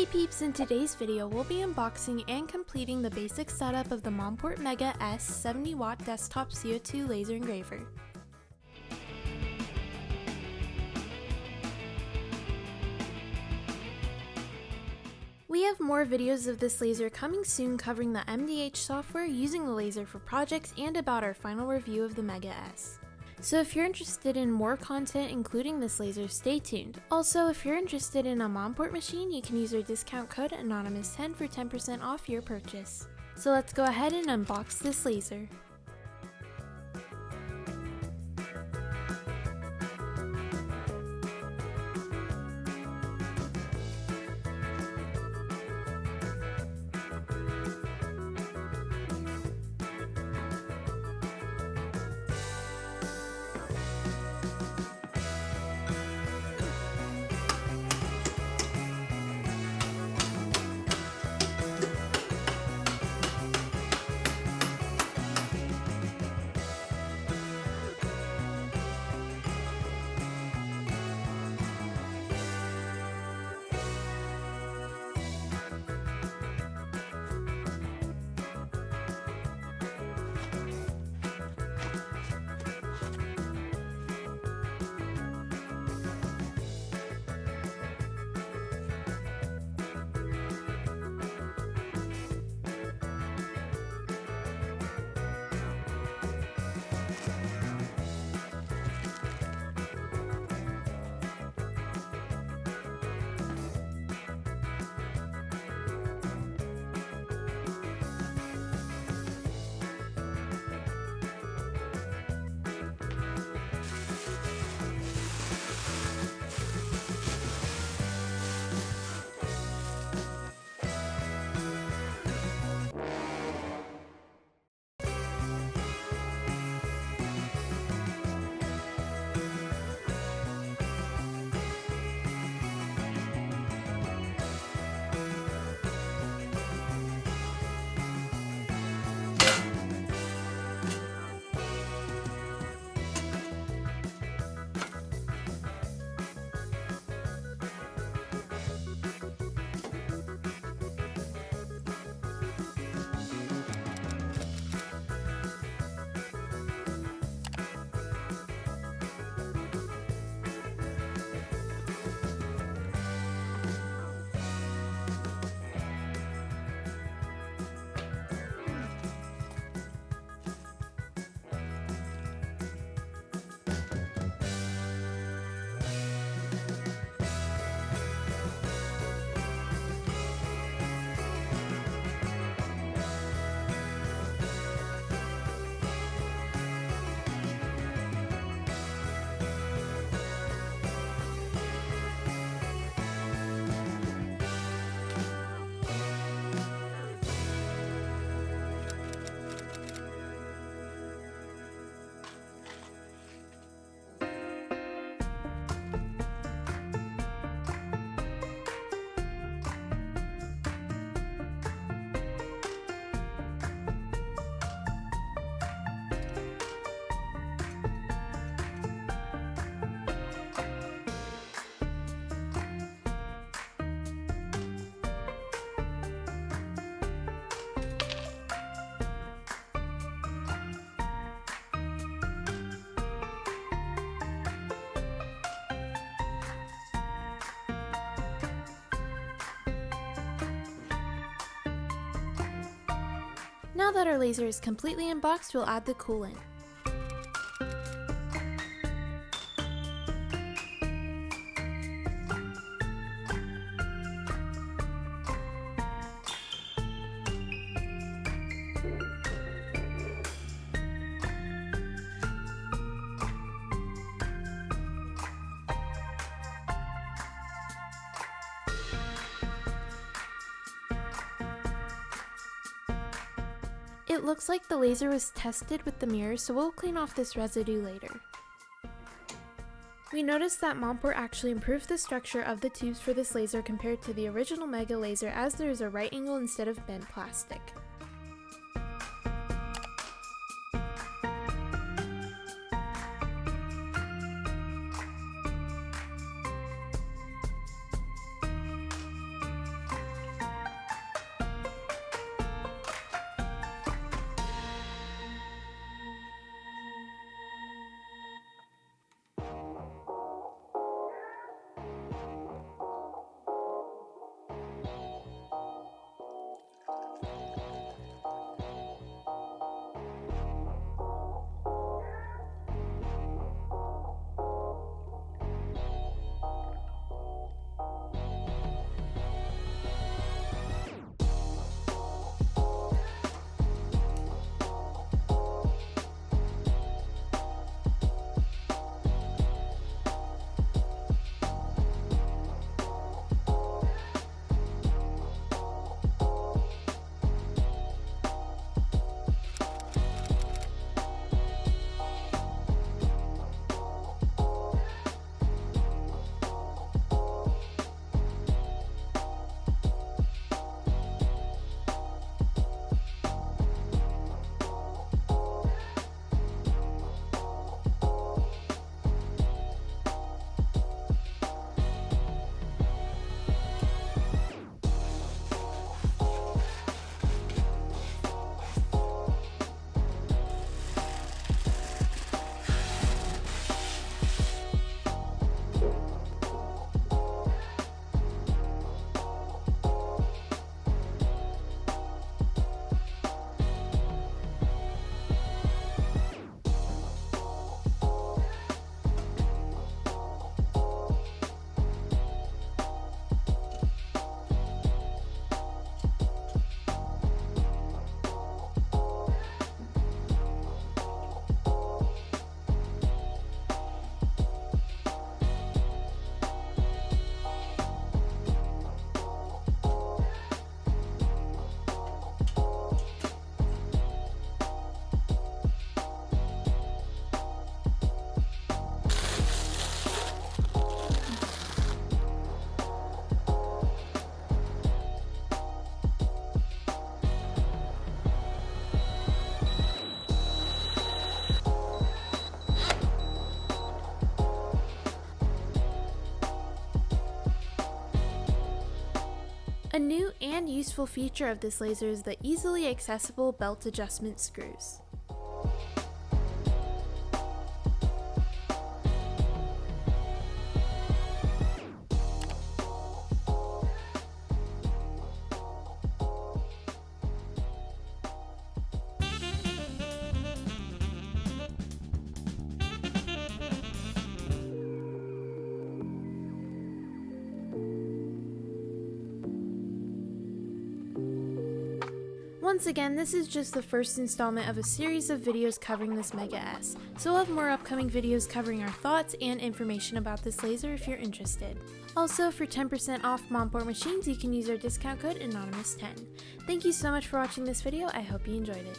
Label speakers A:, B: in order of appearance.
A: Hey peeps, in today's video we'll be unboxing and completing the basic setup of the Monport Mega S 70W desktop CO2 laser engraver. We have more videos of this laser coming soon covering the MDH software, using the laser for projects, and about our final review of the Mega S. So if you're interested in more content including this laser, stay tuned. Also, if you're interested in a Monport machine, you can use our discount code Anonymous10 for 10% off your purchase. So let's go ahead and unbox this laser. Now that our laser is completely unboxed, we'll add the coolant. It looks like the laser was tested with the mirror, so we'll clean off this residue later. We noticed that Monport actually improved the structure of the tubes for this laser compared to the original Mega laser, as there is a right angle instead of bent plastic. A new and useful feature of this laser is the easily accessible belt adjustment screws. Once again, this is just the first installment of a series of videos covering this Mega S, so we'll have more upcoming videos covering our thoughts and information about this laser if you're interested. Also, for 10% off Monport machines, you can use our discount code Anonymous10. Thank you so much for watching this video, I hope you enjoyed it.